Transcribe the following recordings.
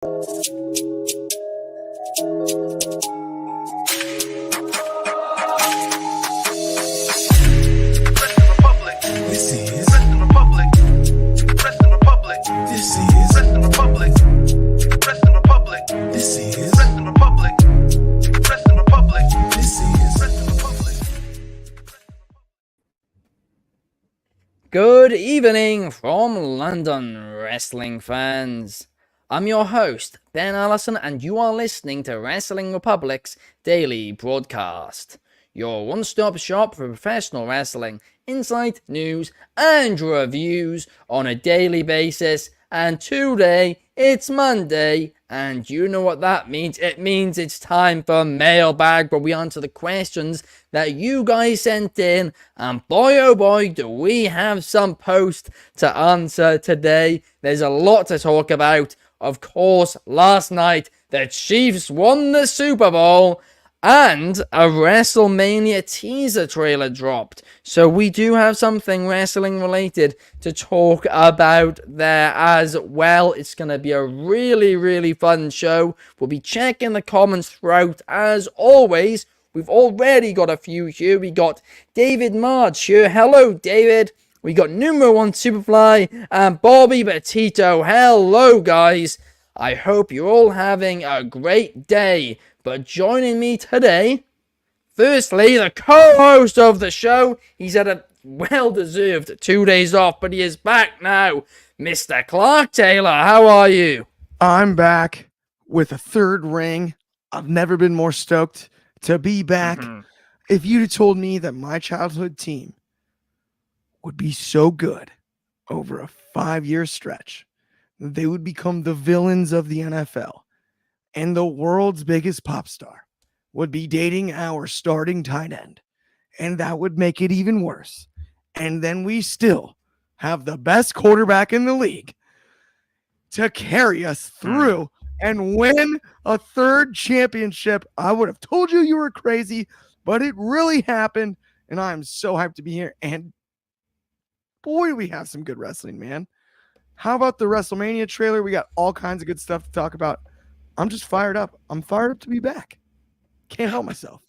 Good evening from London, wrestling fans. I'm your host, Ben Allison, and you are listening to Wrestling Republic's daily broadcast. Your one-stop shop for professional wrestling, insight, news, and reviews on a daily basis. And today, it's Monday, and you know what that means. It means it's time for Mailbag, where we answer the questions that you guys sent in, and boy oh boy do we have some posts to answer today. There's a lot to talk about. Of course, last night the Chiefs won the Super Bowl and a WrestleMania teaser trailer dropped, so we do have something wrestling related to talk about there as well. It's gonna be a really fun show. We'll be checking the comments throughout as always. We've already got a few here. We got David March here. Hello, David. We got numero one Superfly and Bobby Petito. Hello, guys. I hope you're all having a great day. But joining me today, firstly, the co-host of the show. He's had a well-deserved 2 days off, but he is back now. Mr. Clark Taylor, how are you? I'm back with a third ring. I've never been more stoked to be back. If you'd have told me that my childhood team would be so good over a 5-year stretch, that they would become the villains of the NFL, and the world's biggest pop star would be dating our starting tight end, and that would make it even worse. And then we still have the best quarterback in the league to carry us through and win a third championship. I would have told you were crazy, but it really happened, and I'm so hyped to be here. And boy, we have some good wrestling, man. How about the WrestleMania trailer? We got all kinds of good stuff to talk about. I'm just fired up. I'm fired up to be back. Can't help myself.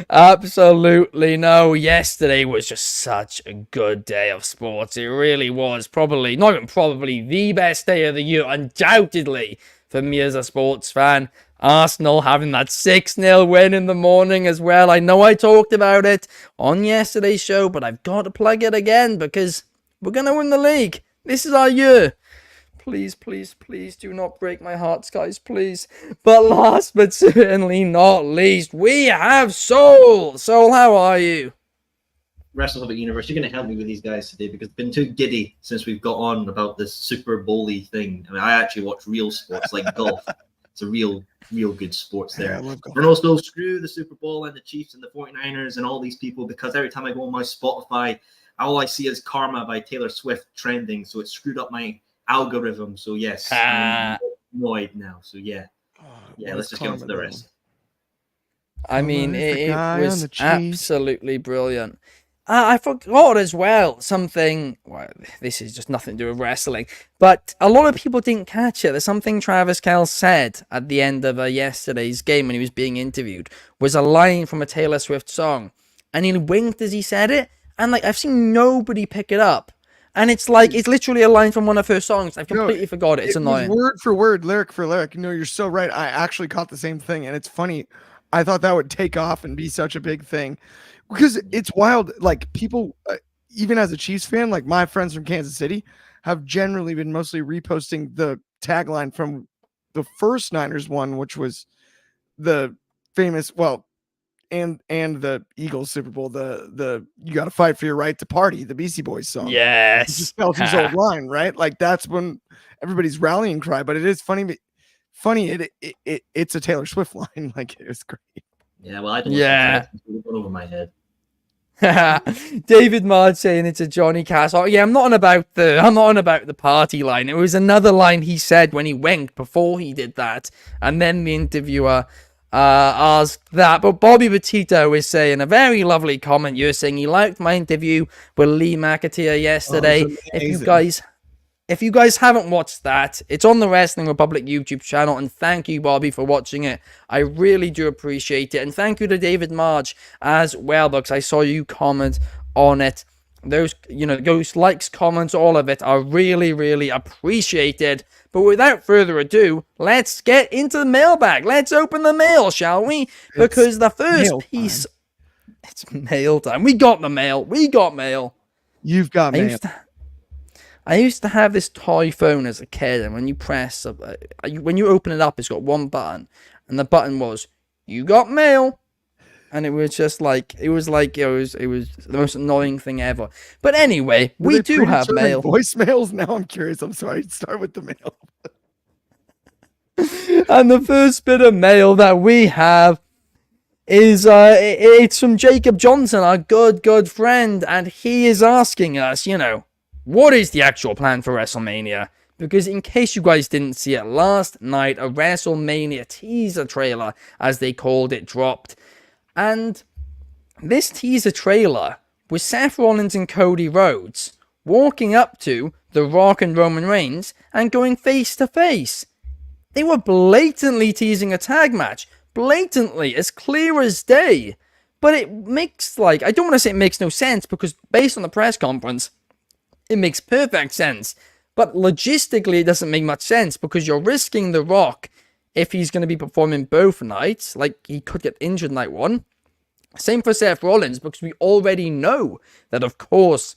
Absolutely no. Yesterday was just such a good day of sports. It really was. Probably, not even probably, the best day of the year, undoubtedly, for me as a sports fan. Arsenal having that 6-0 win in the morning as well. I know I talked about it on yesterday's show, but I've got to plug it again because we're going to win the league. This is our year. Please do not break my hearts, guys, please. But last but certainly not least, we have Soul. Soul, how are you? Wrestle Universe, you're going to help me with these guys today because I've been too giddy since we've got on about this Super Bowl-y thing. I mean, I actually watch real sports like golf. It's a real good sports there. Yeah, I love golf. And also, screw the Super Bowl and the Chiefs and the 49ers and all these people, because every time I go on my Spotify, all I see is Karma by Taylor Swift trending, so it screwed up my algorithm. So yes, I'm annoyed now. So yeah, let's just get into the rest. I mean, it was absolutely brilliant. I forgot as well something. Well, this is just nothing to do with wrestling, but a lot of people didn't catch it. There's something Travis Kelce said at the end of yesterday's game when he was being interviewed. Was a line from a Taylor Swift song, and he winked as he said it. And like, I've seen nobody pick it up. And it's like, it's literally a line from one of her songs. I've completely forgot it. It's annoying. Word for word, lyric for lyric. No, you're so right. I actually caught the same thing. And it's funny. I thought that would take off and be such a big thing. Because it's wild. Like, people, even as a Chiefs fan, like my friends from Kansas City, have generally been mostly reposting the tagline from the first Niners one, which was the famous, and the Eagles Super Bowl, the you got to fight for your right to party, the Beastie Boys song. Yes, just Kelce's old line, right? Like that's when everybody's rallying cry. But it is funny. It's a Taylor Swift line. Like it was great. Yeah, well, I don't. Yeah, over my head. David Mard saying it's a Johnny Cash. Oh yeah, I'm not on about the party line. It was another line he said when he winked before he did that, and then the interviewer asked that. But Bobby Petito is saying a very lovely comment. You're saying he liked my interview with Lee McAteer yesterday. If you guys if you guys haven't watched that, it's on the Wrestling Republic YouTube channel, and thank you, Bobby, for watching it. I really do appreciate it, and thank you to David Marge as well, because I saw you comment on it. Those, those likes, comments, all of it are really, really appreciated. But without further ado, let's get into the mailbag. Let's open the mail, shall we? Because the first piece... It's mail time. We got the mail. We got mail. You've got mail. I used to have this toy phone as a kid, and when you press, when you open it up, it's got one button, and the button was, you got mail. And it was just like, it was the most annoying thing ever. But anyway, we do have mail. Voicemails? Now I'm curious. I'm sorry. Start with the mail. And the first bit of mail that we have is, it's from Jacob Johnson, our good friend. And he is asking us, what is the actual plan for WrestleMania? Because in case you guys didn't see it, last night, a WrestleMania teaser trailer, as they called it, dropped. And this teaser trailer was Seth Rollins and Cody Rhodes walking up to The Rock and Roman Reigns and going face to face. They were blatantly teasing a tag match. Blatantly, as clear as day. But it makes, I don't want to say it makes no sense, because based on the press conference, it makes perfect sense. But logistically, it doesn't make much sense, because you're risking The Rock, if he's going to be performing both nights, he could get injured night one. Same for Seth Rollins, because we already know that, of course,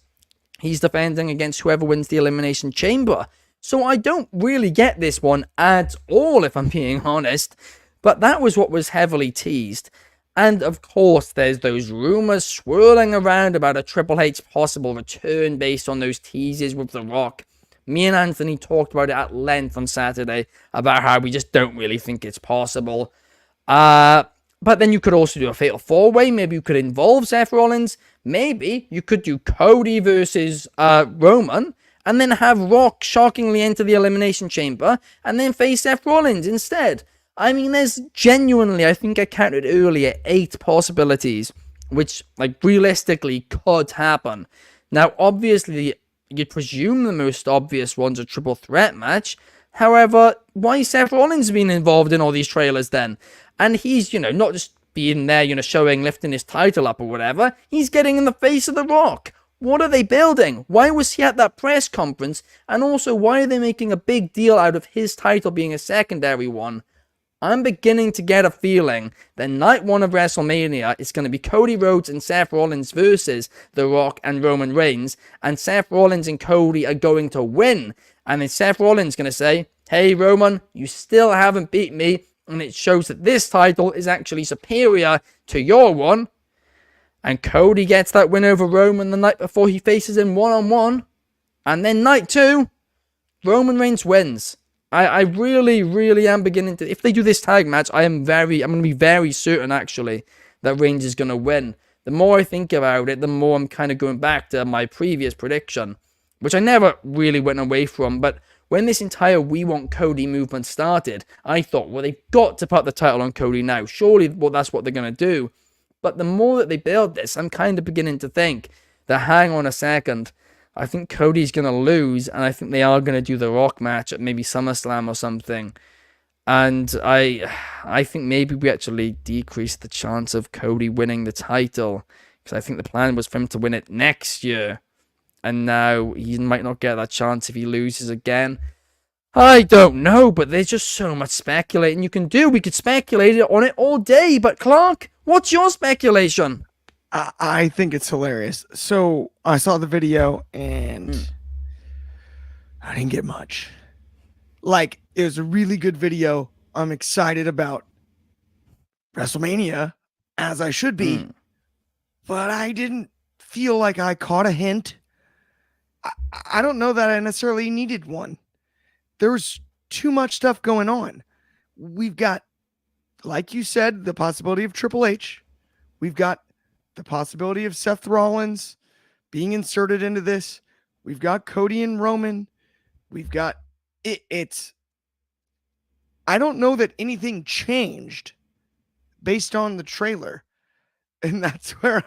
he's defending against whoever wins the Elimination Chamber. So I don't really get this one at all, if I'm being honest. But that was what was heavily teased. And, of course, there's those rumors swirling around about a Triple H possible return based on those teases with The Rock. Me and Anthony talked about it at length on Saturday, about how we just don't really think it's possible. But then you could also do a Fatal 4-Way. Maybe you could involve Seth Rollins. Maybe you could do Cody versus Roman, and then have Rock shockingly enter the Elimination Chamber, and then face Seth Rollins instead. I mean, there's genuinely, I think I counted earlier, 8 possibilities, which, realistically could happen. Now, obviously, you'd presume the most obvious one's a triple threat match. However, why is Seth Rollins being involved in all these trailers then? And he's, not just being there, showing, lifting his title up or whatever. He's getting in the face of The Rock. What are they building? Why was he at that press conference? And also, why are they making a big deal out of his title being a secondary one? I'm beginning to get a feeling that night one of WrestleMania is going to be Cody Rhodes and Seth Rollins versus The Rock and Roman Reigns, and Seth Rollins and Cody are going to win. And then Seth Rollins going to say, hey Roman, you still haven't beat me, and it shows that this title is actually superior to your one. And Cody gets that win over Roman the night before he faces him one-on-one. And then night 2, Roman Reigns wins. I really, really am beginning to... If they do this tag match, I'm going to be very certain, actually, that Reigns is going to win. The more I think about it, the more I'm kind of going back to my previous prediction, which I never really went away from. But when this entire We Want Cody movement started, I thought, well, they've got to put the title on Cody now. Surely, that's what they're going to do. But the more that they build this, I'm kind of beginning to think that, hang on a second, I think Cody's going to lose, and I think they are going to do the Rock match at maybe SummerSlam or something. And I think maybe we actually decrease the chance of Cody winning the title, because I think the plan was for him to win it next year. And now he might not get that chance if he loses again. I don't know, but there's just so much speculating you can do. We could speculate on it all day, but Clark, what's your speculation? I think it's hilarious. So I saw the video and I didn't get much. It was a really good video. I'm excited about WrestleMania, as I should be, but I didn't feel like I caught a hint. I don't know that I necessarily needed one. There was too much stuff going on. We've got, like you said, the possibility of Triple H. We've got the possibility of Seth Rollins being inserted into this. We've got Cody and Roman. We've got it's I don't know that anything changed based on the trailer. And that's where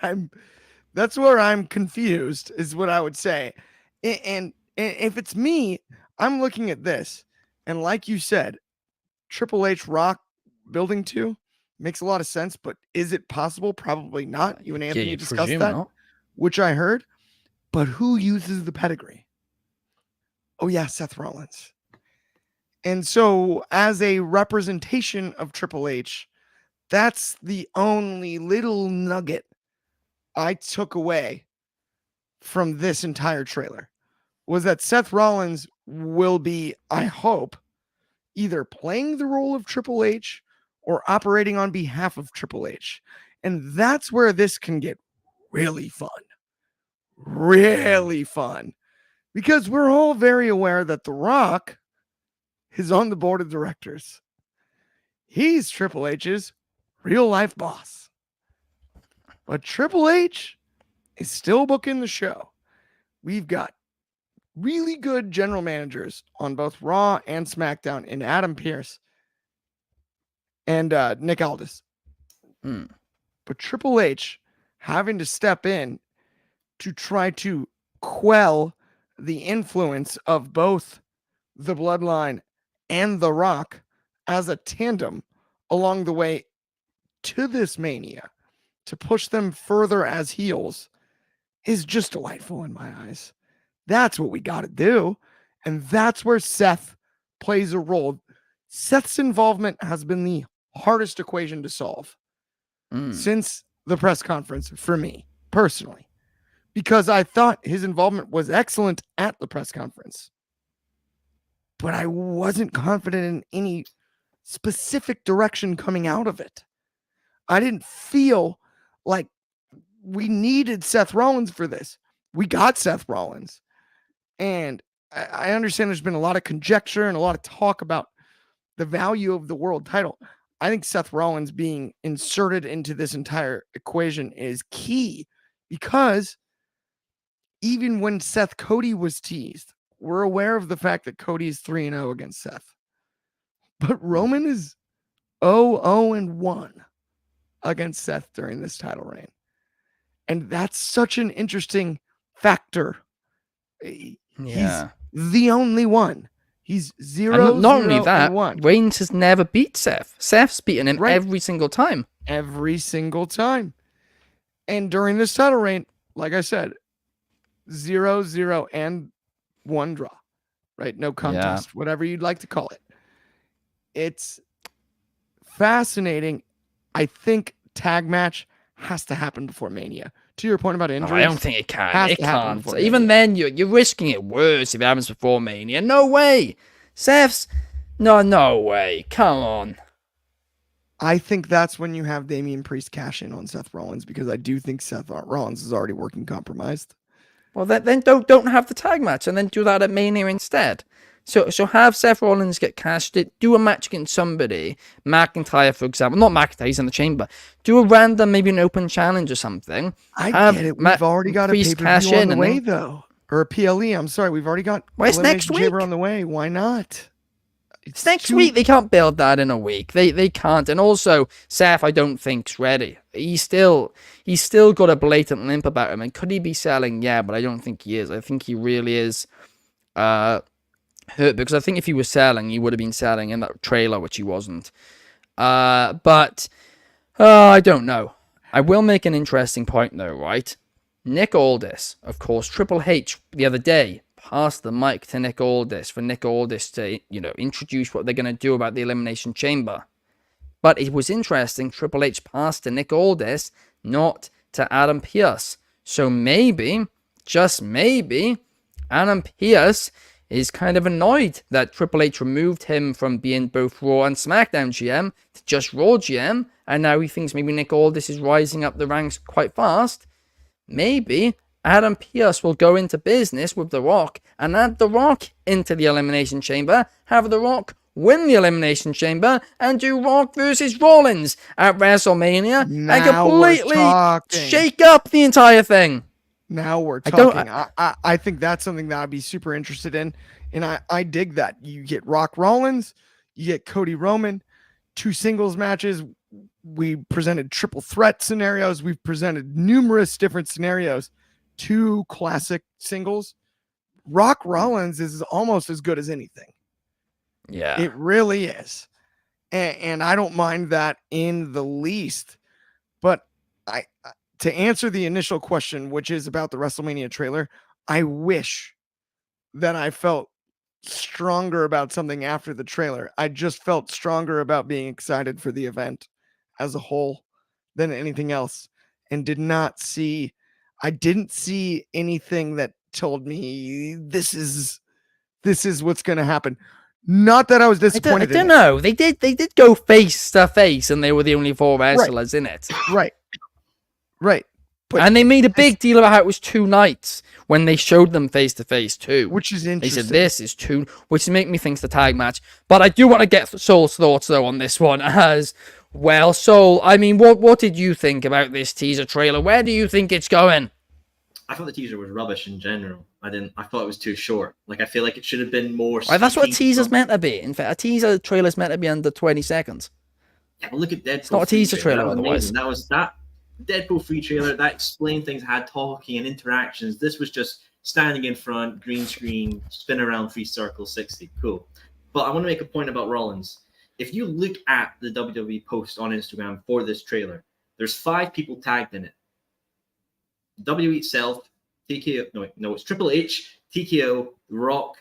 I'm confused, is what I would say. And And if it's me, I'm looking at this. And like you said, Triple H Rock building 2 makes a lot of sense, but is it possible? Probably not. You and Anthony you discussed presume that, not. which I heard. But who uses the pedigree? Oh, yeah, Seth Rollins. And so, as a representation of Triple H, that's the only little nugget I took away from this entire trailer, was that Seth Rollins will be, I hope, either playing the role of Triple H or operating on behalf of Triple H. And that's where this can get really fun. Really fun. Because we're all very aware that The Rock is on the board of directors. He's Triple H's real life boss. But Triple H is still booking the show. We've got really good general managers on both Raw and SmackDown in Adam Pearce and Nick Aldis. But Triple H having to step in to try to quell the influence of both the Bloodline and The Rock as a tandem along the way to this Mania to push them further as heels is just delightful in my eyes. That's what we got to do. And that's where Seth plays a role. Seth's involvement has been the hardest equation to solve since the press conference for me personally, because I thought his involvement was excellent at the press conference, but I wasn't confident in any specific direction coming out of it. I didn't feel like we needed Seth Rollins for this. We got Seth Rollins. And I understand there's been a lot of conjecture and a lot of talk about the value of the world title. I think Seth Rollins being inserted into this entire equation is key, because even when Seth Cody was teased, we're aware of the fact that Cody is 3-0 against Seth. But Roman is 0-1 against Seth during this title reign. And that's such an interesting factor. He's the only one. He's 0, and not 0, only that, and 1. Reigns has never beat Seth. Seth's beaten him every single time. Every single time. And during this title reign, like I said, 0-0 and 1 draw. Right? No contest, whatever you'd like to call it. It's fascinating. I think tag match has to happen before Mania. To your point about injuries, I don't think it can. It can't. Mania. Even then, you're risking it worse if it happens before Mania. No way. Seth's... No way. Come on. I think that's when you have Damian Priest cash in on Seth Rollins, because I do think Seth Rollins is already working compromised. Well, then don't have the tag match and then do that at Mania instead. So have Seth Rollins get cashed it, do a match against somebody, McIntyre, for example. Not McIntyre, he's in the chamber. Do a random, maybe an open challenge or something. I get it. We've already got a pay-per-view on the way, though. Or a PLE, I'm sorry. We've already got it's next week. On the way. Why not? It's next week. They can't build that in a week. They can't. And also, Seth, I don't think's ready. He's still got a blatant limp about him. And could he be selling? Yeah, but I don't think he is. I think he really is hurt, because I think if he was selling, he would have been selling in that trailer, which he wasn't. But I don't know. I will make an interesting point though, right? Nick Aldis, of course, Triple H the other day passed the mic to Nick Aldis for Nick Aldis to, introduce what they're going to do about the Elimination Chamber. But it was interesting, Triple H passed to Nick Aldis, not to Adam Pearce. So maybe, just maybe, Adam Pearce is kind of annoyed that Triple H removed him from being both Raw and SmackDown GM to just Raw GM, and now he thinks maybe Nick Aldis is rising up the ranks quite fast. Maybe Adam Pearce will go into business with The Rock and add The Rock into the Elimination Chamber, have The Rock win the Elimination Chamber, and do Rock versus Rollins at WrestleMania, and completely shake up the entire thing. Now we're talking. I think that's something that I'd be super interested in. And I dig that. You get Rock Rollins, you get Cody Roman, 2 singles matches. We presented triple threat scenarios. We've presented numerous different scenarios. 2 classic singles. Rock Rollins is almost as good as anything. Yeah. It really is. And I don't mind that in the least. But to answer the initial question, which is about the WrestleMania trailer, I wish that I felt stronger about something after the trailer. I just felt stronger about being excited for the event as a whole than anything else, and I didn't see anything that told me this is what's going to happen. Not that I was I disappointed don't in know. They did go face to face, and they were the only 4 wrestlers in it. it. Right. But And they made a big deal about how it was 2 nights when they showed them face to face too. which is They interesting. said this is 2, which make me think it's the tag match. But I do want to get Soul's thoughts though on this one as well. Soul, I mean, what did you think about this teaser trailer? Where do you think it's going? I thought the teaser was rubbish in general. I thought it was too short. Like, I feel like it should have been more. Right, that's what a speaking teaser's from- meant to be. In fact, a teaser trailer's meant to be under 20 seconds. Yeah, but look at Deadpool. It's not a teaser trailer otherwise. That was that Deadpool 3 trailer that explained things, had talking and interactions. This was just standing in front, green screen, spin around 3 circles, 60. Cool. But I want to make a point about Rollins. If you look at the WWE post on Instagram for this trailer, there's 5 people tagged in it. WWE itself, TKO, no, it's Triple H, TKO, Rock,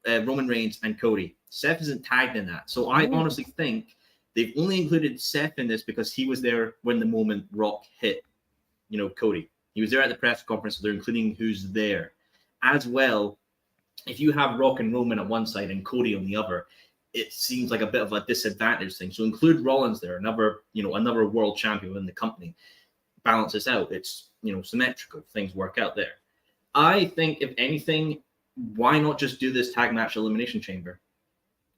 Roman Reigns, and Cody. Seth isn't tagged in that. So I honestly think they've only included Seth in this because he was there when the moment Rock hit, Cody. He was there at the press conference, so they're including who's there. As well, if you have Rock and Roman on one side and Cody on the other, it seems like a bit of a disadvantage thing. So include Rollins there, another world champion in the company. Balance this out. It's, symmetrical. Things work out there. I think, if anything, why not just do this tag match elimination chamber?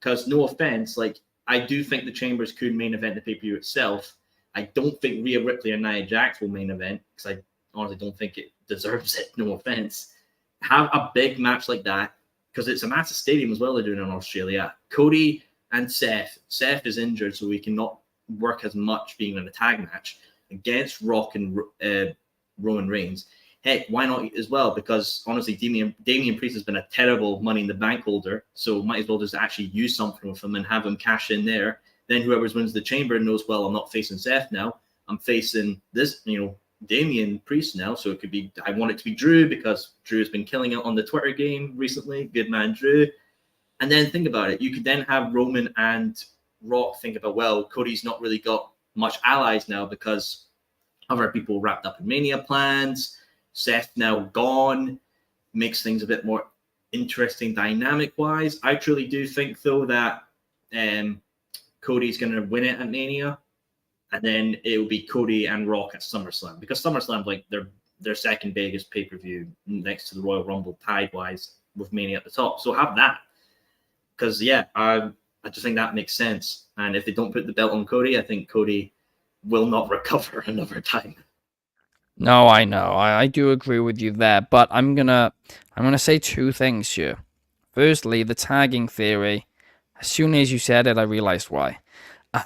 Because no offense, I do think the chambers could main event the pay-per-view itself. I don't think Rhea Ripley and Nia Jax will main event because I honestly don't think it deserves it. No offense. Have a big match like that because it's a massive stadium as well. They're doing in Australia. Cody and Seth. Seth is injured, so he cannot work as much being in a tag match against Rock and Roman Reigns. Heck, why not as well? Because honestly, Damian Priest has been a terrible Money in the Bank holder, so might as well just actually use something with him and have him cash in there. Then whoever wins the chamber knows, well, I'm not facing Seth now. I'm facing this, Damian Priest now. So it could be, I want it to be Drew because Drew has been killing it on the Twitter game recently. Good man, Drew. And then think about it. You could then have Roman and Rock think about, well, Cody's not really got much allies now because other people wrapped up in Mania plans. Seth now gone, makes things a bit more interesting dynamic-wise. I truly do think, though, that Cody's going to win it at Mania, and then it will be Cody and Rock at SummerSlam, because SummerSlam's like their second biggest pay-per-view next to the Royal Rumble tide-wise, with Mania at the top. So have that, because, I just think that makes sense. And if they don't put the belt on Cody, I think Cody will not recover another time. No, I know. I do agree with you there, but I'm gonna say 2 things here. Firstly, the tagging theory. As soon as you said it, I realized why.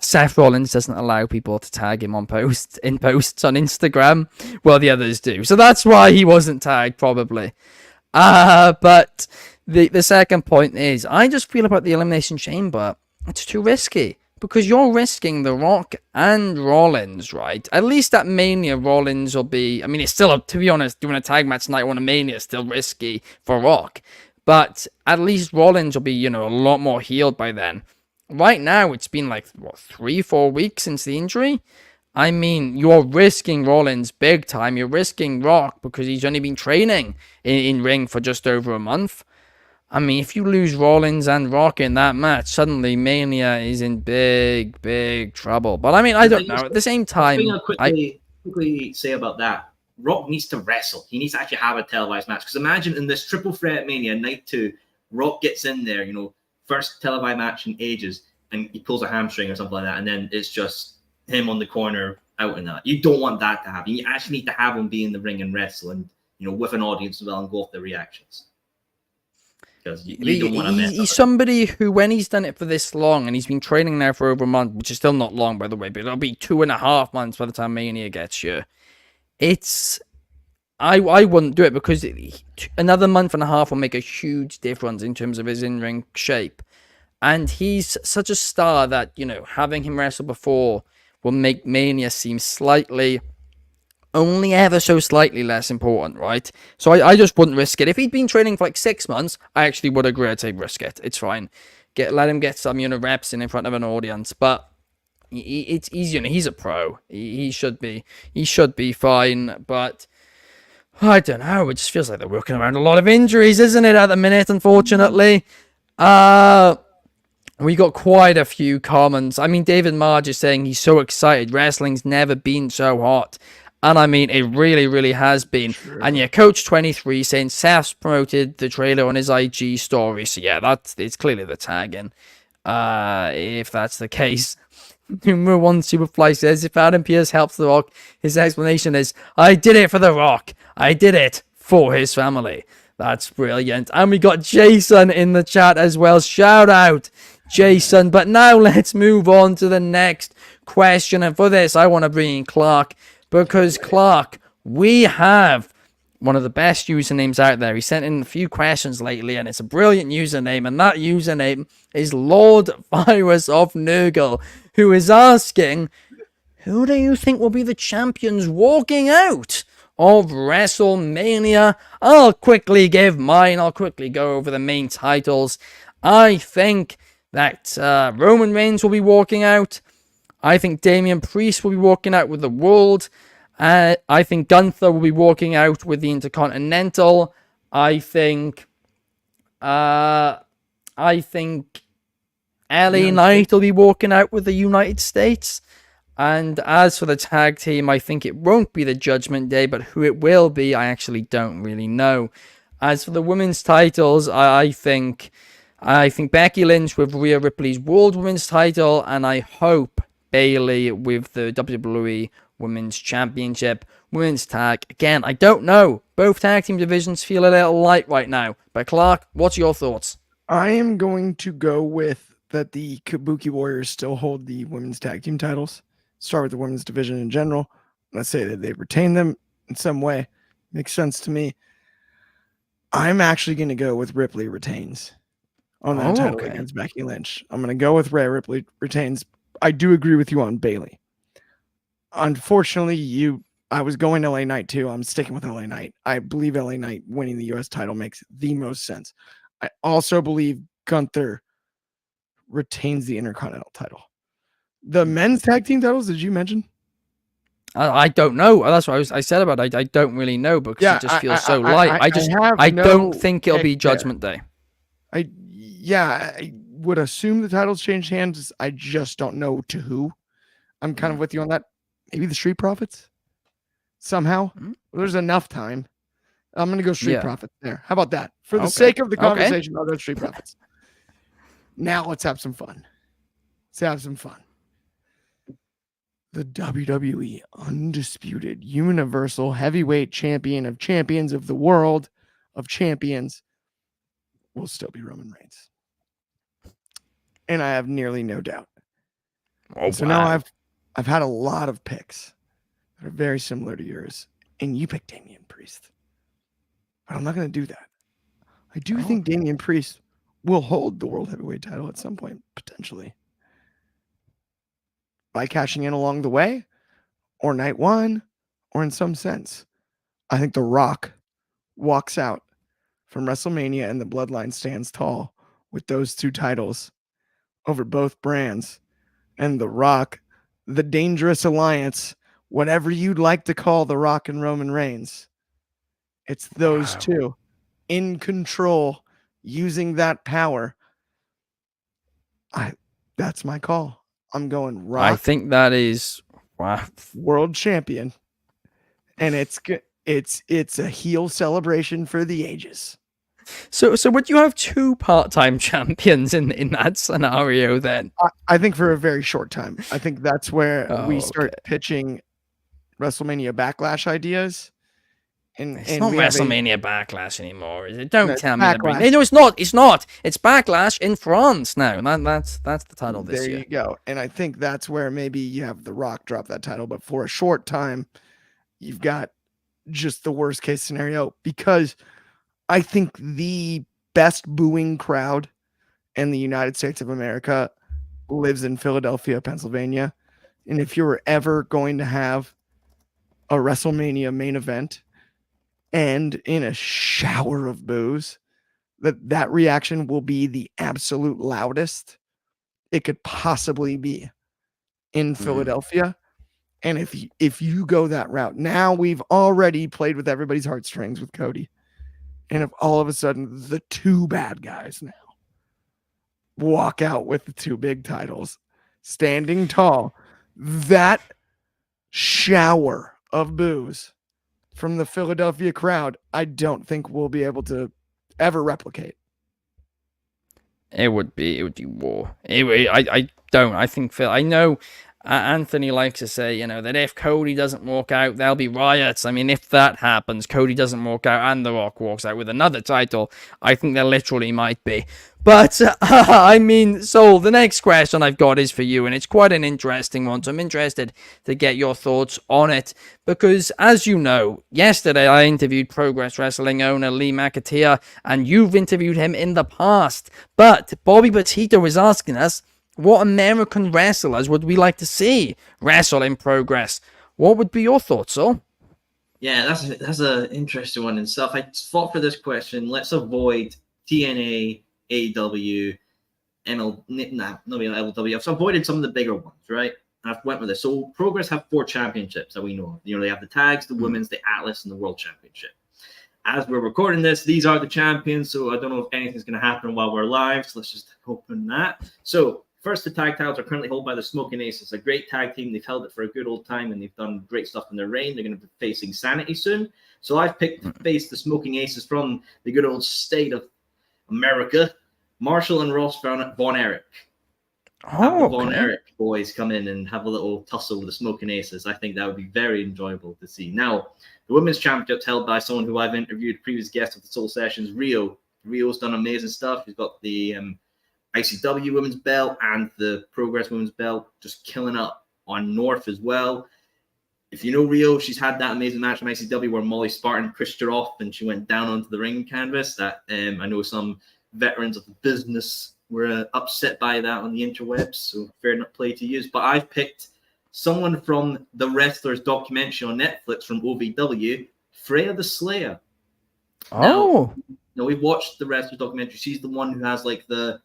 Seth Rollins doesn't allow people to tag him in posts on Instagram, while the others do. So that's why he wasn't tagged, probably. But the second point is, I just feel about the Elimination Chamber, it's too risky. Because you're risking The Rock and Rollins, right? At least at Mania, Rollins will be... I mean, it's still, to be honest, doing a tag match night on a Mania is still risky for Rock. But at least Rollins will be, a lot more healed by then. Right now, it's been 3-4 weeks since the injury? I mean, you're risking Rollins big time. You're risking Rock because he's only been training in ring for just over a month. I mean, if you lose Rollins and Rock in that match, suddenly Mania is in big, big trouble. But I mean, I don't know. At the same time, I'll quickly say about that, Rock needs to wrestle. He needs to actually have a televised match. Because imagine in this triple threat Mania, night 2, Rock gets in there, first televised match in ages, and he pulls a hamstring or something like that, and then it's just him on the corner out and that. You don't want that to happen. You actually need to have him be in the ring and wrestle, and with an audience as well, and go off their reactions. He's somebody who, when he's done it for this long, and he's been training now for over a month, which is still not long, by the way, but it'll be 2.5 months by the time Mania gets here. It's I wouldn't do it because another month and a half will make a huge difference in terms of his in-ring shape. And he's such a star that, having him wrestle before will make Mania seem slightly, only ever so slightly less important, right? So I just wouldn't risk it. If he'd been training for like 6 months, I actually would agree to risk it. It's fine. Let him get some, reps in front of an audience. But it's easy. He's a pro. He should be fine. But I don't know. It just feels like they're working around a lot of injuries, isn't it, at the minute, unfortunately? We got quite a few comments. I mean, David Marge is saying he's so excited. Wrestling's never been so hot. And I mean, it really, really has been. True. And yeah, Coach 23 saying Seth's promoted the trailer on his IG story. So yeah, it's clearly the tagging. If that's the case. Number 1 Superfly says, if Adam Pearce helps The Rock, his explanation is, I did it for The Rock. I did it for his family. That's brilliant. And we got Jason in the chat as well. Shout out, Jason. But now let's move on to the next question. And for this, I want to bring in Clark. Because, Clark, we have one of the best usernames out there. He sent in a few questions lately, and it's a brilliant username. And that username is Lord Virus of Nurgle, who is asking, who do you think will be the champions walking out of WrestleMania? I'll quickly give mine. I'll quickly go over the main titles. I think that Roman Reigns will be walking out. I think Damian Priest will be walking out with the World. I think Gunther will be walking out with the Intercontinental. I think LA Knight will be walking out with the United States. And as for the tag team, I think it won't be the Judgment Day, but who it will be, I actually don't really know. As for the women's titles, I think Becky Lynch with Rhea Ripley's World Women's title, and I hope Bayley with the WWE Women's Championship. Women's tag, again, I don't know. Both tag team divisions feel a little light right now. But Clark, what's your thoughts? I am going to go with that the Kabuki Warriors still hold the women's tag team titles. Start with the women's division in general. Let's say that they retain them in some way. Makes sense to me. I'm actually going to go with Ripley retains on that title against Becky Lynch. I'm going to go with Rhea Ripley retains. I do agree with you on Bayley. Unfortunately, I was going LA Knight too. I'm sticking with LA Knight. I believe LA Knight winning the US title makes the most sense. I also believe Gunther retains the Intercontinental title. The men's tag team titles, did you mention? I don't know. That's what I said about it. I don't really know because it just feels so light. I don't think it'll be Judgment Day. I would assume the titles changed hands. I just don't know to who. I'm kind of with you on that. Maybe the Street Profits? Somehow. There's enough time. I'm going to go Street Profits there. How about that? For the sake of the conversation, I'll go Street Profits. Now let's have some fun. The WWE Undisputed Universal Heavyweight Champion of Champions of the World of Champions will still be Roman Reigns. And I have nearly no doubt. Now I've had a lot of picks that are very similar to yours, and you picked Damian Priest. But I'm not going to do that. I do think Damian Priest will hold the World Heavyweight title at some point, potentially. By cashing in along the way, or night one, or in some sense. I think The Rock walks out from WrestleMania and the Bloodline stands tall with those two titles over both brands. And The Rock, the Dangerous Alliance, whatever you'd like to call The Rock and Roman Reigns. It's those two in control, using that power. That's my call. I'm going Rock. I think that is world champion, and it's a heel celebration for the ages. So would you have two part-time champions in that scenario then? I think for a very short time. I think that's where we start pitching WrestleMania Backlash ideas. It's not WrestleMania Backlash anymore, is it? Don't tell me that. No, it's not. It's not. It's Backlash in France now. That's the title this year. There you go. And I think that's where maybe you have The Rock drop that title, but for a short time, you've got just the worst case scenario, because I think the best booing crowd in the United States of America lives in Philadelphia, Pennsylvania. And if you were ever going to have a WrestleMania main event and in a shower of boos, that reaction will be the absolute loudest it could possibly be in Philadelphia. And if you go that route, now we've already played with everybody's heartstrings with Cody. And if all of a sudden the two bad guys now walk out with the two big titles, standing tall, that shower of boos from the Philadelphia crowd, I don't think we'll be able to ever replicate. It would be war. I think Phil. I know Anthony likes to say, that if Cody doesn't walk out, there'll be riots. I mean, if that happens, Cody doesn't walk out and The Rock walks out with another title, I think there literally might be. But, I mean, Soul, the next question I've got is for you, and it's quite an interesting one, so I'm interested to get your thoughts on it. Because, as you know, yesterday I interviewed Progress Wrestling owner Lee McAteer, and you've interviewed him in the past. But Bobby Petito is asking us, what American wrestlers would we like to see wrestle in Progress? What would be your thoughts, Soul? Yeah, that's an interesting one and stuff. I fought for this question. Let's avoid TNA, AEW, LW. I've avoided some of the bigger ones, right? I've went with this. So Progress have 4 championships that we know of. They have the tags, the women's, the Atlas, and the World Championship. As we're recording this, these are the champions. So I don't know if anything's going to happen while we're live. So let's just open that. So first, the tag titles are currently held by the Smoking Aces, a great tag team. They've held it for a good old time, and they've done great stuff in their reign. They're going to be facing Sanity soon. So I've picked to face the Smoking Aces from the good old state of America, Marshall and Ross Von Erich. Have the Von Erich boys come in and have a little tussle with the Smoking Aces. I think that would be very enjoyable to see. Now, the Women's Championship's held by someone who I've interviewed, previous guest of the Soul Sessions, Rio. Rio's done amazing stuff. He's got the ICW Women's Belt and the Progress Women's Belt, just killing up on North as well. If you know Rio, she's had that amazing match in ICW where Molly Spartan pushed her off and she went down onto the ring canvas. That I know some veterans of the business were upset by that on the interwebs, so fair enough play to use. But I've picked someone from the Wrestlers documentary on Netflix from OVW, Freya the Slayer. Now, we've watched the Wrestlers documentary. She's the one who has like the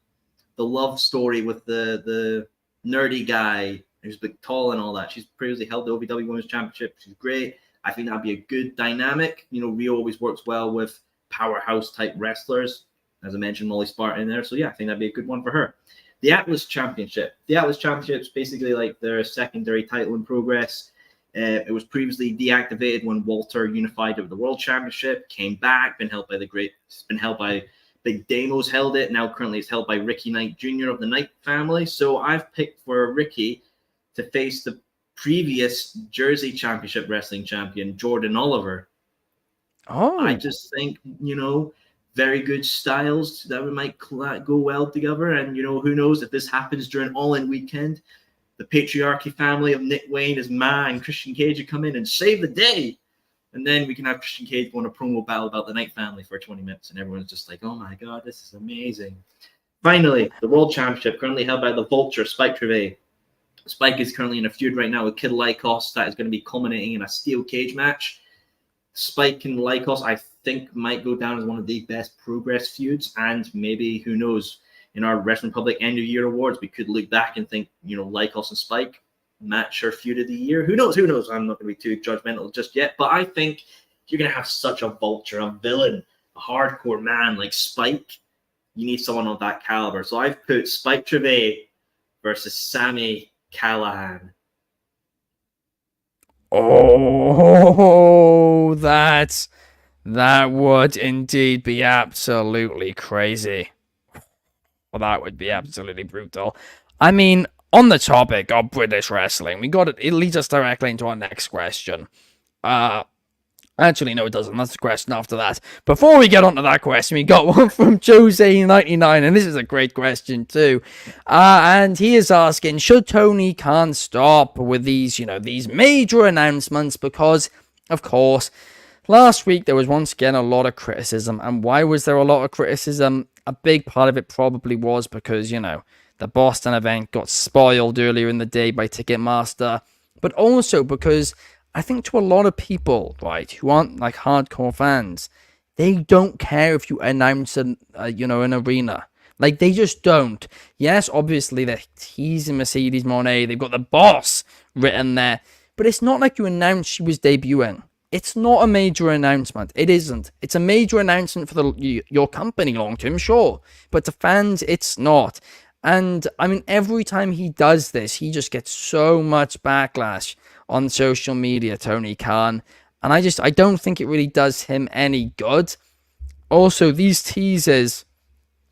love story with the nerdy guy who's big, tall and all that. She's previously held the OVW Women's Championship. She's great. I think that'd be a good dynamic. Rio always works well with powerhouse type wrestlers. As I mentioned, Molly Spartan in there. So yeah, I think that'd be a good one for her. The Atlas Championship. The Atlas Championship is basically like their secondary title in Progress. It was previously deactivated when Walter unified it with the World Championship, came back, been held by Big Damo's held it. Now currently it's held by Ricky Knight Jr. of the Knight family. So I've picked for Ricky to face the previous Jersey Championship Wrestling champion, Jordan Oliver. I just think, very good styles that might go well together. And, who knows if this happens during All-In Weekend, the Patriarchy family of Nick Wayne, his ma, and Christian Cage would come in and save the day. And then we can have Christian Cage go on a promo battle about the Knight family for 20 minutes. And everyone's just like, oh my God, this is amazing. Finally, the World Championship, currently held by the Vulture, Spike Trivet. Spike is currently in a feud right now with Kid Lycos that is going to be culminating in a steel cage match. Spike and Lycos, I think, might go down as one of the best Progress feuds. And maybe, who knows, in our Wrestling Republic End of Year Awards, we could look back and think, Lycos and Spike match or feud of the year. Who knows? I'm not going to be too judgmental just yet. But I think you're going to have such a Vulture, a villain, a hardcore man like Spike. You need someone of that caliber. So I've put Spike Trivet versus Sami Callihan. Oh, that would indeed be absolutely crazy. Well, that would be absolutely brutal. I mean, on the topic of British wrestling, it leads us directly into our next question. Actually, no, it doesn't. That's the question after that. Before we get on to that question, we got one from Jose99, and this is a great question too. And he is asking, should Tony Khan stop with these major announcements? Because, of course, last week there was once again a lot of criticism. And why was there a lot of criticism? A big part of it probably was because, the Boston event got spoiled earlier in the day by Ticketmaster. But also because I think to a lot of people, right, who aren't like hardcore fans, they don't care if you announce an arena. Like, they just don't. Yes, obviously they're teasing Mercedes Moné. They've got the boss written there. But it's not like you announced she was debuting. It's not a major announcement. It isn't. It's a major announcement for your company long term, sure. But to fans, it's not. And, I mean, every time he does this, he just gets so much backlash on social media, Tony Khan. And I don't think it really does him any good. Also, these teasers,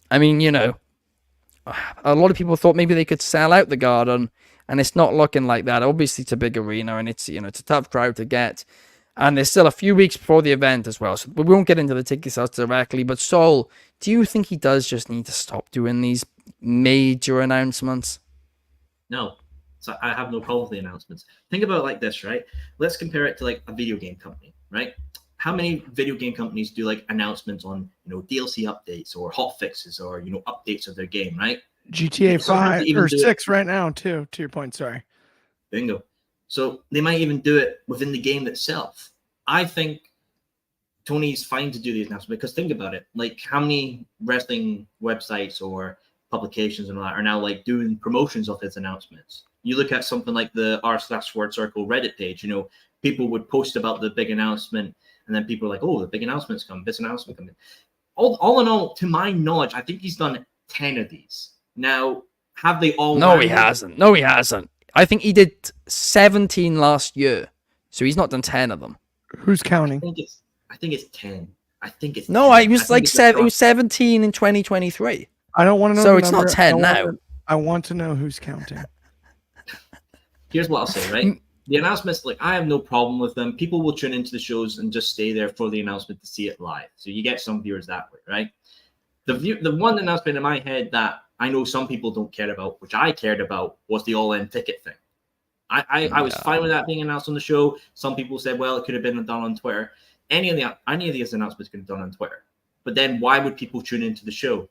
I mean, a lot of people thought maybe they could sell out the Garden, and it's not looking like that. Obviously, it's a big arena, and it's a tough crowd to get. And there's still a few weeks before the event as well, so we won't get into the ticket sales directly. But Sol, do you think he does just need to stop doing these major announcements? No. So I have no problem with the announcements. Think about it like this, right? Let's compare it to like a video game company, right? How many video game companies do like announcements on, DLC updates or hot fixes or, updates of their game, right? GTA 5 or 6 right now, too, to your point. Sorry. Bingo. So they might even do it within the game itself. I think Tony's fine to do these announcements because think about it. Like, how many wrestling websites or publications and all that are now like doing promotions of his announcements? You look at something like the r/Word Circle Reddit page, people would post about the big announcement, and then people are like, oh, the big announcement's coming, this announcement coming. All in all, to my knowledge, I think he's done 10 of these. Now, have they all... No, he hasn't. No, he hasn't. I think he did 17 last year, so he's not done 10 of them. Who's counting? I think it's 10. I think it's No, 10. it was like it was 17 in 2023. I don't want to know. So it's not 10 now. I want to know who's counting. Here's what I'll say, right? The announcements, like, I have no problem with them. People will tune into the shows and just stay there for the announcement to see it live. So you get some viewers that way, right? The one announcement in my head that I know some people don't care about, which I cared about, was the all-in ticket thing. I was fine with that being announced on the show. Some people said, well, it could have been done on Twitter. Any of these announcements could have been done on Twitter. But then why would people tune into the show?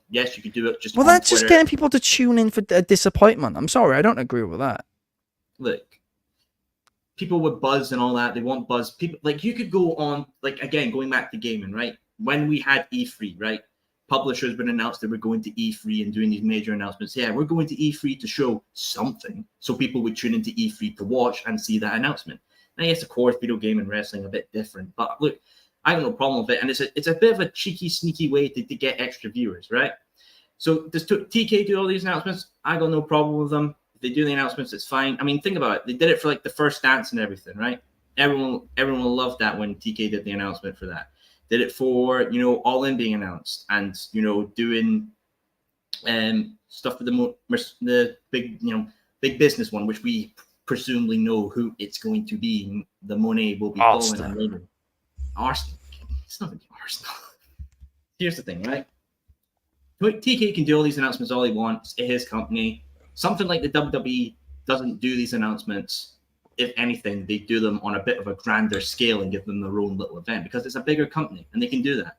Yes, you could do it just on that's Twitter. just getting people to tune in for a disappointment. I'm sorry, I don't agree with that. Look, people would buzz and all that. They want buzz. People, like, you could go on, like, again, going back to gaming, right? When we had E3, right? Publishers would announce they were going to E3 and doing these major announcements. Yeah, we're going to E3 to show something. So people would tune into E3 to watch and see that announcement. Now, yes, of course, video game and wrestling are a bit different. But look, I have no problem with it. And it's a bit of a cheeky, sneaky way to get extra viewers, right? So does TK do all these announcements? I got no problem with them. If they do the announcements, it's fine. I mean, think about it. They did it for like the first dance and everything, right? Everyone loved that when TK did the announcement for that. Did it for, All In being announced and, doing stuff for the big, big business one, which we presumably know who it's going to be. The money will be following later. Arsenal. It's not going to be Arsenal. Here's the thing, right? TK can do all these announcements all he wants. It's his company. Something like the WWE doesn't do these announcements. If anything, they do them on a bit of a grander scale and give them their own little event because it's a bigger company and they can do that.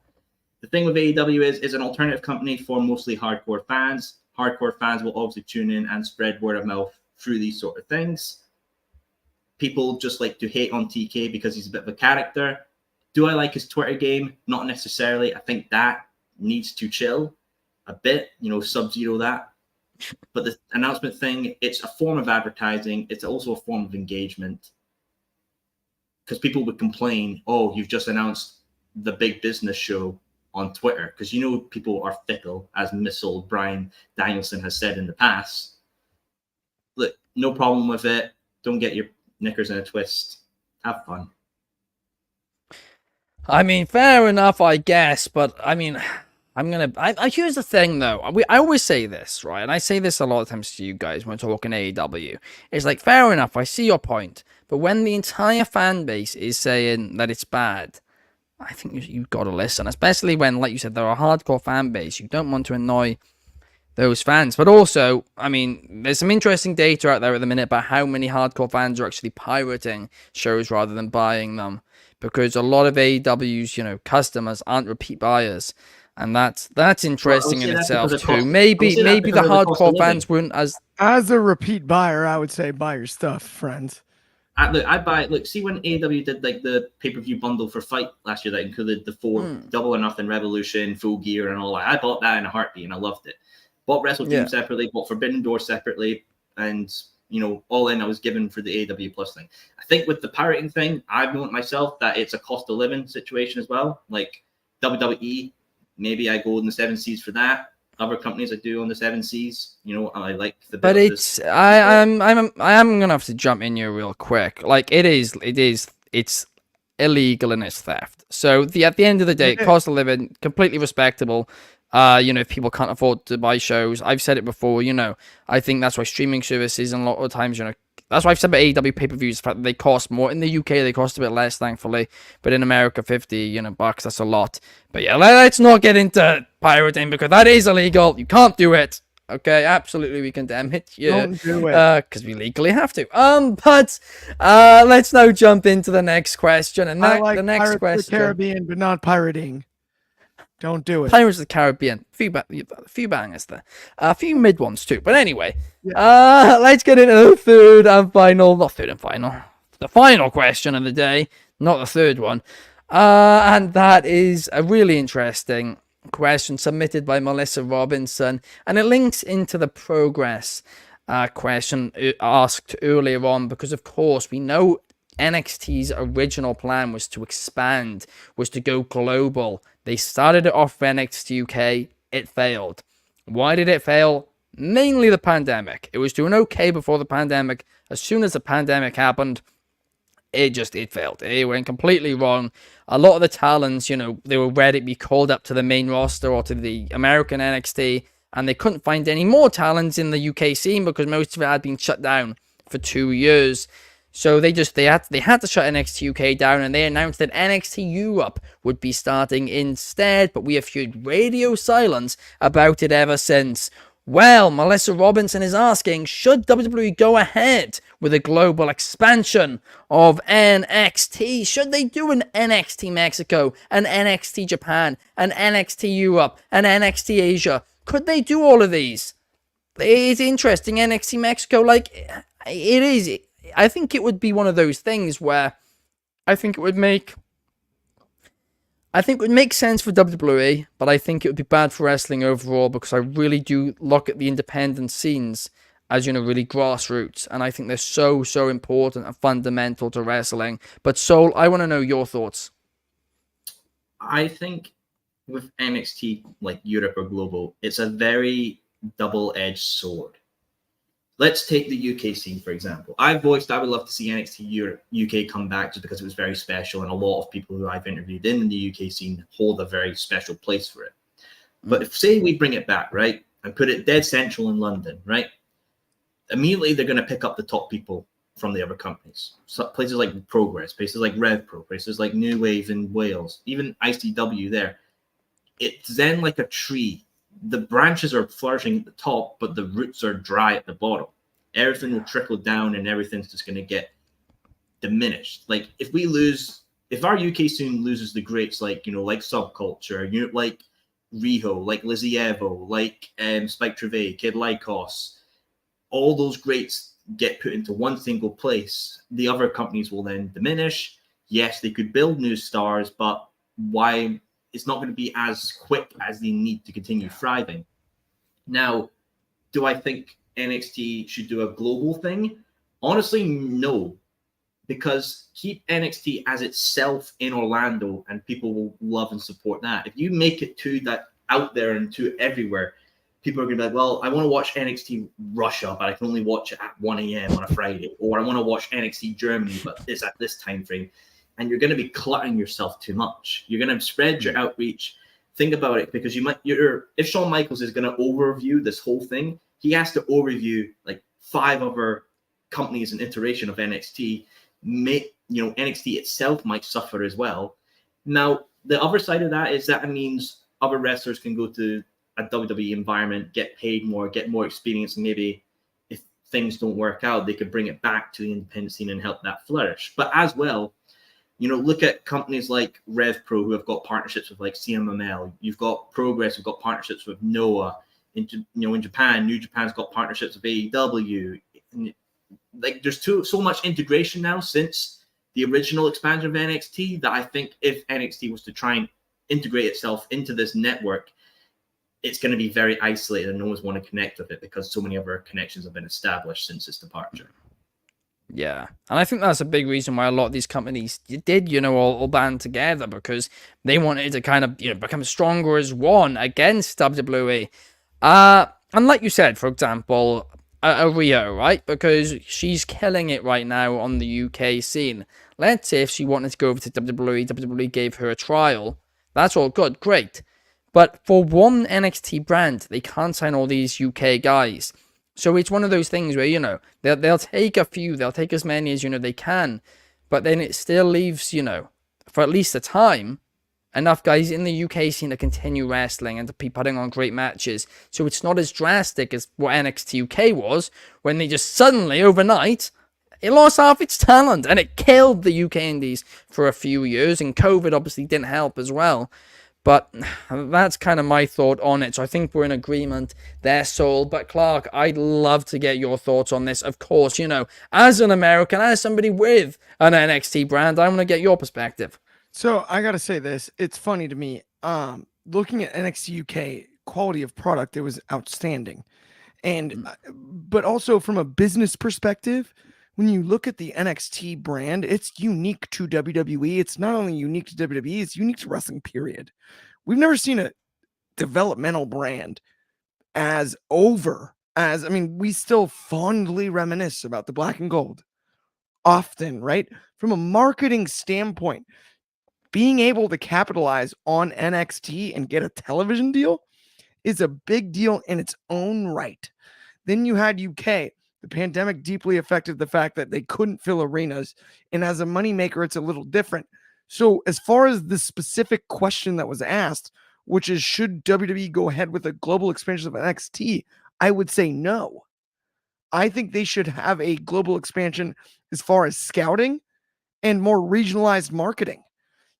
The thing with AEW is an alternative company for mostly hardcore fans. Hardcore fans will obviously tune in and spread word of mouth through these sort of things. People just like to hate on TK because he's a bit of a character. Do I like his Twitter game? Not necessarily. I think that needs to chill a bit, Sub-Zero that. But the announcement thing, it's a form of advertising. It's also a form of engagement. Because people would complain, oh, you've just announced the big business show on Twitter. Because people are fickle, as Miss Old Brian Danielson has said in the past. Look, no problem with it. Don't get your knickers in a twist. Have fun. I mean, fair enough, I guess. But, I mean... here's the thing, though. I always say this, right? And I say this a lot of times to you guys when we're talking AEW. It's like, fair enough, I see your point. But when the entire fan base is saying that it's bad, I think you've got to listen. Especially when, like you said, they're a hardcore fan base. You don't want to annoy those fans. But also, I mean, there's some interesting data out there at the minute about how many hardcore fans are actually pirating shows rather than buying them. because a lot of AEW's, customers aren't repeat buyers. And that's interesting in itself too. Maybe the hardcore fans weren't as a repeat buyer, I would say buy your stuff, friend. I buy. Look, see when AEW did like the pay-per-view bundle for Fight last year that included the 4 Double or Nothing, Revolution, Full Gear, and all that. I bought that in a heartbeat and I loved it. Bought Wrestle Team separately, bought Forbidden Door separately, and all in I was given for the AEW Plus thing. I think with the pirating thing, I've known myself that it's a cost of living situation as well. Like WWE, maybe I go in the 7 Seas for that. Other companies I do on the 7 Seas, I like the. But it's I am gonna have to jump in here real quick. Like it's illegal and it's theft. So at the end of the day, cost of living completely respectable. If people can't afford to buy shows, I've said it before. I think that's why streaming services and a lot of times, that's why I've said about AEW pay-per-views. The fact that they cost more in the UK, they cost a bit less, thankfully. But in America, $50 bucks, that's a lot. But yeah, let's not get into pirating because that is illegal. You can't do it. Okay, absolutely, we condemn it. Yeah, don't do it because we legally have to. But let's now jump into the next question. And the next Pirates question, of the Caribbean, but not pirating. Don't do it. Pirates of the Caribbean. A few bangers there. A few mid ones too. But anyway, let's get into the third and final. Not third and final. The final question of the day. Not the third one. And that is a really interesting question submitted by Melissa Robinson. And it links into the progress question asked earlier on. Because, of course, we know NXT's original plan was to expand, was to go global. They started it off for NXT UK. It failed. Why did it fail? Mainly the pandemic. It was doing okay before the pandemic. As soon as the pandemic happened, it failed. It went completely wrong. A lot of the talents, they were ready to be called up to the main roster or to the American NXT, and they couldn't find any more talents in the UK scene because most of it had been shut down for 2 years. So they had to shut NXT UK down, and they announced that NXT Europe would be starting instead, but we have heard radio silence about it ever since. Well, Melissa Robinson is asking, should WWE go ahead with a global expansion of NXT? Should they do an NXT Mexico, an NXT Japan, an NXT Europe, an NXT Asia? Could they do all of these? It's interesting. NXT Mexico, it is. I think it would be one of those things where I think it would make sense for WWE, but I think it would be bad for wrestling overall because I really do look at the independent scenes as, really grassroots, and I think they're so important and fundamental to wrestling. But Soul, I want to know your thoughts. I think with NXT, like Europe or global, it's a very double-edged sword. Let's take the UK scene, for example. I would love to see NXT Europe, UK come back just because it was very special, and a lot of people who I've interviewed in the UK scene hold a very special place for it. But if, say, we bring it back, right, and put it dead central in London, right, immediately they're going to pick up the top people from the other companies. So places like Progress, places like RevPro, places like New Wave in Wales, even ICW there. It's then like a tree. The branches are flourishing at the top, but the roots are dry at the bottom. Everything will trickle down and everything's just going to get diminished. Like if our UK scene loses the greats like Subculture, like Riho, like Lizzie Evo, like Spike Trevay, Kid Lycos, all those greats get put into one single place. The other companies will then diminish. Yes, they could build new stars, but why? It's not going to be as quick as they need to continue thriving. Now, do I think NXT should do a global thing? Honestly, no. Because keep NXT as itself in Orlando and people will love and support that. If you make it to that out there and to everywhere, people are going to be like, well, I want to watch NXT Russia, but I can only watch it at 1 a.m. on a Friday. Or I want to watch NXT Germany, but it's at this time frame. And you're going to be cluttering yourself too much. You're going to spread your outreach. Think about it, because if Shawn Michaels is going to overview this whole thing, he has to overview like 5 other companies and iteration of NXT. NXT itself might suffer as well. Now, the other side of that is that it means other wrestlers can go to a WWE environment, get paid more, get more experience, and maybe if things don't work out, they could bring it back to the independent scene and help that flourish. But as well, You know, look at companies like RevPro, who have got partnerships with like CMML. You've got Progress, who've got partnerships with Noah. In Japan, New Japan's got partnerships with AEW. And like, there's so much integration now since the original expansion of NXT that I think if NXT was to try and integrate itself into this network, it's going to be very isolated and no one's want to connect with it because so many other connections have been established since its departure. Yeah, and I think that's a big reason why a lot of these companies did, all band together, because they wanted to kind of, become stronger as one against WWE. And like you said, for example, Rio, right? Because she's killing it right now on the UK scene. Let's say if she wanted to go over to WWE, WWE gave her a trial. That's all good, great. But for one NXT brand, they can't sign all these UK guys. So it's one of those things where, they'll take a few, they'll take as many as, they can. But then it still leaves, for at least a time, enough guys in the UK scene to continue wrestling and to be putting on great matches. So it's not as drastic as what NXT UK was, when they just suddenly, overnight, it lost half its talent and it killed the UK indies for a few years. And COVID obviously didn't help as well. But that's kind of my thought on it. So I think we're in agreement there, Saul. But Clark, I'd love to get your thoughts on this. Of course, as an American, as somebody with an NXT brand, I want to get your perspective. So I got to say this. It's funny to me. Looking at NXT UK quality of product, it was outstanding. And but also from a business perspective, when you look at the NXT brand, it's unique to WWE. It's not only unique to WWE, it's unique to wrestling, period. We've never seen a developmental brand as over as, we still fondly reminisce about the black and gold often, right? From a marketing standpoint, being able to capitalize on NXT and get a television deal is a big deal in its own right. Then you had UK. The pandemic deeply affected the fact that they couldn't fill arenas. And as a moneymaker, it's a little different. So as far as the specific question that was asked, which is, should WWE go ahead with a global expansion of NXT? I would say no. I think they should have a global expansion as far as scouting and more regionalized marketing.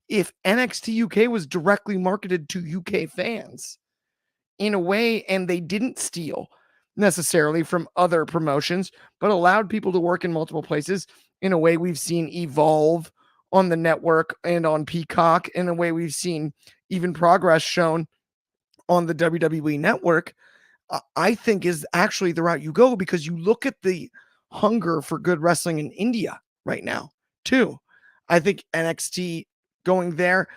If NXT UK was directly marketed to UK fans in a way, and they didn't steal necessarily from other promotions, but allowed people to work in multiple places in a way we've seen Evolve on the network and on Peacock, in a way we've seen even Progress shown on the WWE network, I think is actually the route you go, because you look at the hunger for good wrestling in India right now too. I think NXT going there,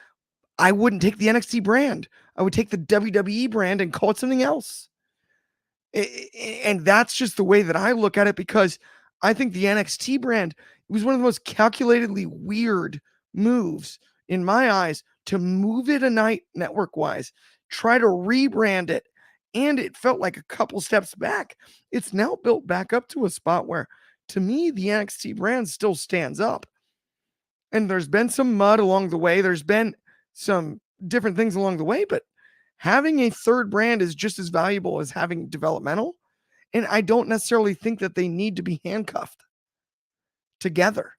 I wouldn't take the NXT brand. I would take the WWE brand and call it something else. And that's just the way that I look at it, because I think the NXT brand was one of the most calculatedly weird moves in my eyes to move it a night network wise, try to rebrand it. And it felt like a couple steps back. It's now built back up to a spot where, to me, the NXT brand still stands up. And there's been some mud along the way. There's been some different things along the way, but having a third brand is just as valuable as having developmental. And I don't necessarily think that they need to be handcuffed together.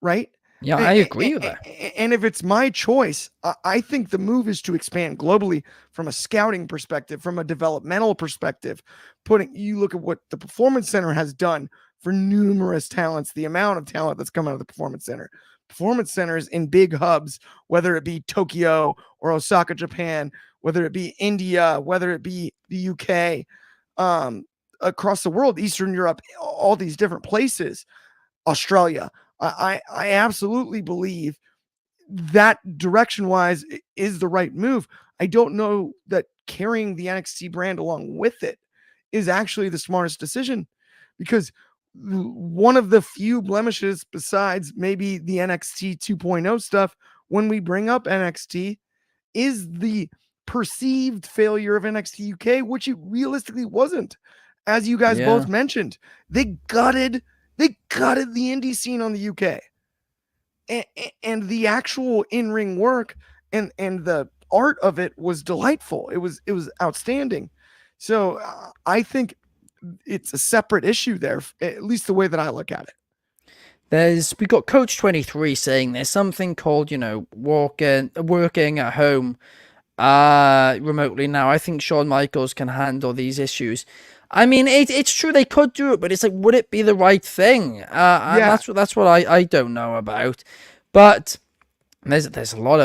Right? Yeah, I agree with that. And if it's my choice, I think the move is to expand globally from a scouting perspective, from a developmental perspective. You look at what the Performance Center has done for numerous talents, the amount of talent that's come out of the Performance Center. Performance centers in big hubs, whether it be Tokyo or Osaka, Japan, whether it be India, whether it be the UK, across the world, Eastern Europe, all these different places, Australia. I absolutely believe that direction-wise is the right move. I don't know that carrying the NXT brand along with it is actually the smartest decision, because one of the few blemishes, besides maybe the NXT 2.0 stuff, when we bring up NXT, is the perceived failure of NXT UK, which it realistically wasn't. As you guys both mentioned, they gutted the indie scene on the UK. And the actual in-ring work and the art of it was delightful. It was outstanding. So I think it's a separate issue there, at least the way that I look at it. we got Coach 23 saying there's something called, working at home remotely now. I think Shawn Michaels can handle these issues. I mean, it's true they could do it, but it's like, would it be the right thing? And that's what I don't know about. But there's a lot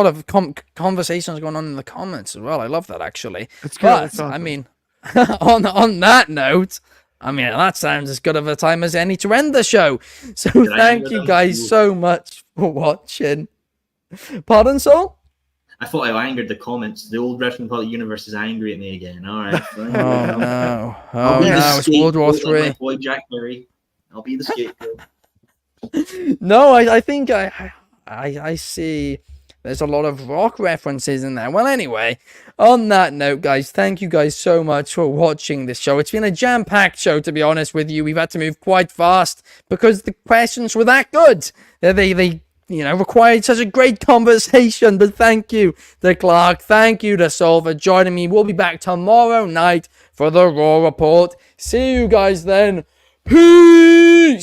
of conversations going on in the comments as well. I love that, actually. It's good. But It's awesome. I mean, on that note, I mean, that sounds as good of a time as any to end the show. So thank you guys so much for watching. Pardon, Saul? I thought I angered the comments. The old Wrestling Republic universe is angry at me again. All right. Oh no! I'll Oh be the no! It's World War scapegoat like my III. boy Jack Perry. I'll be the scapegoat. No, I think I see. There's a lot of rock references in there. Well, anyway, on that note, guys, thank you guys so much for watching this show. It's been a jam-packed show, to be honest with you. We've had to move quite fast because the questions were that good. They required such a great conversation. But thank you to Clark. Thank you to Sol for joining me. We'll be back tomorrow night for the Raw Report. See you guys then. Peace!